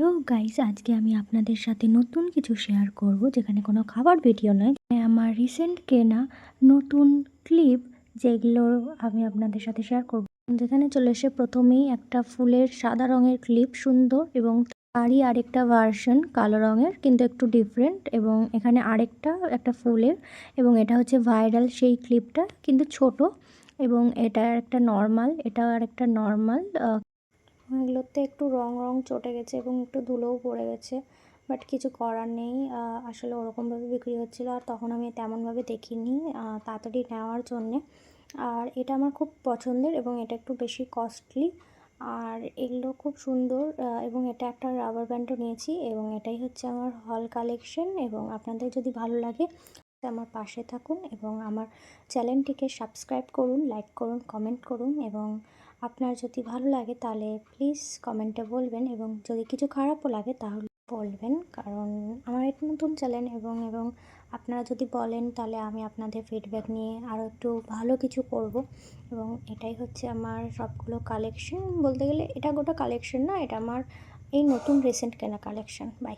Hello guys, আজকে আমি আপনাদের সাথে নতুন কিছু শেয়ার করব, যেখানে কোনো খাবার ভিডিও নয়। আমার রিসেন্ট কেনা নতুন ক্লিপ, যেগুলো আমি আপনাদের সাথে শেয়ার করব। যেখানে চলে এসে প্রথমেই একটা ফুলের সাদা রঙের ক্লিপ, সুন্দর, এবং তারই আরেকটা ভার্সন কালো রঙের কিন্তু একটু ডিফারেন্ট, এবং এখানে একটা ফুলের, এবং এটা হচ্ছে ভাইরাল সেই ক্লিপটা কিন্তু ছোট, এবং এটা একটা নর্মাল, এটা আর একটা নর্মাল। এগুলোতে একটু রং চটে গেছে এবং একটু ধুলোও পড়ে গেছে, বাট কিছু করার নেই। আসলে ওরকমভাবে বিক্রি হচ্ছিলো, আর তখন আমি তেমনভাবে দেখিনি তাড়াতাড়ি নেওয়ার জন্যে। আর এটা আমার খুব পছন্দের, এবং এটা একটু বেশি কস্টলি, আর এগুলো খুব সুন্দর। এবং এটা একটা রাবার ব্যান্ডও নিয়েছি, এবং এটাই হচ্ছে আমার হল কালেকশন। এবং আপনাদের যদি ভালো লাগে আমার পাশে থাকুন, এবং আমার চ্যানেলটিকে সাবস্ক্রাইব করুন, লাইক করুন, কমেন্ট করুন, এবং আপনার যদি ভালো লাগে তাহলে প্লিজ কমেন্টে বলবেন, এবং যদি কিছু খারাপও লাগে তাহলে বলবেন, কারণ আমার এটা নতুন চ্যানেল, এবং আপনারা যদি বলেন তাহলে আমি আপনাদের ফিডব্যাক নিয়ে আরও একটু ভালো কিছু করব। এবং এটাই হচ্ছে আমার সবগুলো কালেকশন, বলতে গেলে এটা গোটা কালেকশন না, এটা আমার এই নতুন রিসেন্ট কেনা কালেকশন। বাই।